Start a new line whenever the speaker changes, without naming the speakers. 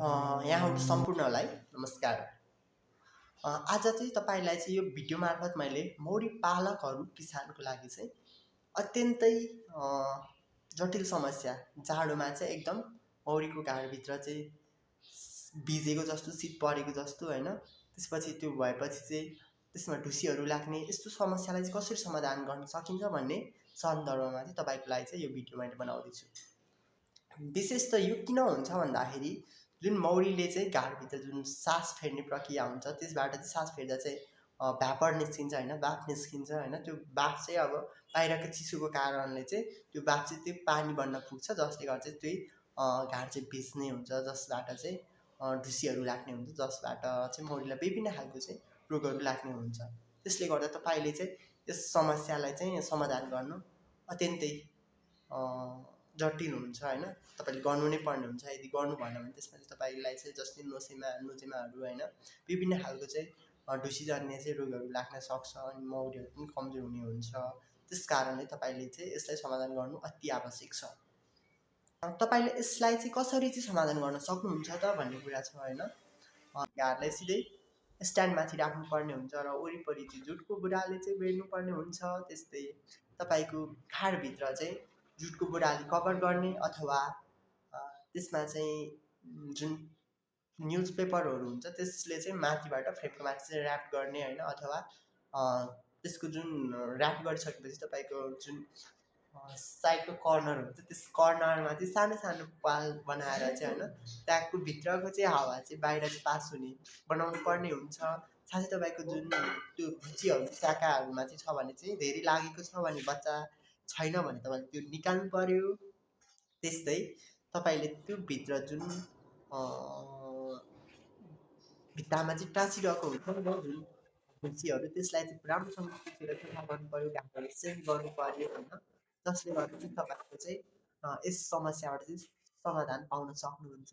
यहाँहरू सम्पूर्णलाई नमस्कार। आज चाहिँ तपाईँलाई चाहिँ यो भिडियो मार्फत मैले मौरी पालकहरू किसानको लागि चाहिँ अत्यन्तै जटिल समस्या जाडोमा चाहिँ एकदम मौरीको घाँडभित्र चाहिँ भिजेको जस्तो शीत परेको जस्तो होइन, त्यसपछि त्यो भएपछि चाहिँ त्यसमा ढुसीहरू लाग्ने यस्तो समस्यालाई चाहिँ कसरी समाधान गर्न सकिन्छ भन्ने सन्दर्भमा चाहिँ तपाईँको लागि चाहिँ यो भिडियो मैले बनाउँदैछु। विशेष त यो किन हुन्छ भन्दाखेरि जुन मौरीले चाहिँ घाँडभित्र जुन सास फेर्ने प्रक्रिया हुन्छ त्यसबाट चाहिँ सास फेर्दा चाहिँ भ्यापर निस्किन्छ होइन, बाफ निस्किन्छ होइन। त्यो बाफ चाहिँ अब बाहिरको चिसोको कारणले चाहिँ त्यो बाफ चाहिँ त्यो पानी बन्न पुग्छ, जसले गर्दा चाहिँ त्यही घाँड चाहिँ भिज्ने हुन्छ, जसबाट चाहिँ ढुसीहरू लाग्ने हुन्छ, जसबाट चाहिँ मौरीलाई विभिन्न खालको चाहिँ रोगहरू लाग्ने हुन्छ। त्यसले गर्दा तपाईँले चाहिँ यस समस्यालाई चाहिँ समाधान गर्नु अत्यन्तै जटिल हुन्छ होइन, तपाईँले गर्नु नै पर्ने हुन्छ। यदि गर्नु भएन भने त्यसमा चाहिँ तपाईँलाई चाहिँ जस्तै नोजेमाहरू होइन, विभिन्न खालको चाहिँ ढुसी जन्ने चाहिँ रोगहरू लाग्न सक्छ अनि मौरीहरू पनि कमजोर हुने हुन्छ। त्यस कारणले तपाईँले चाहिँ यसलाई समाधान गर्नु अति आवश्यक छ। तपाईँले यसलाई चाहिँ कसरी चाहिँ समाधान गर्न सक्नुहुन्छ त भन्ने कुरा छ होइन। घाँडलाई सिधै स्ट्यान्डमाथि राख्नुपर्ने हुन्छ र वरिपरि चाहिँ जुटको बुराले चाहिँ बेर्नुपर्ने हुन्छ। त्यस्तै तपाईँको घाँडभित्र चाहिँ जुटको बुराले कभर गर्ने अथवा त्यसमा चाहिँ जुन न्युज पेपरहरू हुन्छ त्यसले चाहिँ माथिबाट फ्रेमको माथि चाहिँ ऱ्याप गर्ने होइन, अथवा त्यसको जुन ऱ्याप गरिसकेपछि तपाईँको जुन साइडको कर्नर हुन्छ त्यस कर्नरमा चाहिँ सानो सानो पाल बनाएर चाहिँ होइन, त्यहाँको भित्रको चाहिँ हावा चाहिँ बाहिर चाहिँ पास हुने बनाउनु पर्ने हुन्छ। साथै तपाईँको जुन त्यो भुचीहरू शाकाहरूमा चाहिँ छ भने चाहिँ धेरै लागेको छ भने बच्चा छैन भने तपाईँले त्यो निकाल्नु पर्यो। त्यस्तै तपाईँले त्यो भित्र जुन भित्तामा चाहिँ टाँसिरहेको हुन्छ नि जुन भुचीहरू, त्यसलाई चाहिँ राम्रोसँग पुछेर सफा गर्नु पर्यो, घाँहरू चेन्ज गर्नु पर्यो होइन, जसले गर्दा चाहिँ तपाईँको चाहिँ यस समस्याबाट चाहिँ समाधान पाउन सक्नुहुन्छ।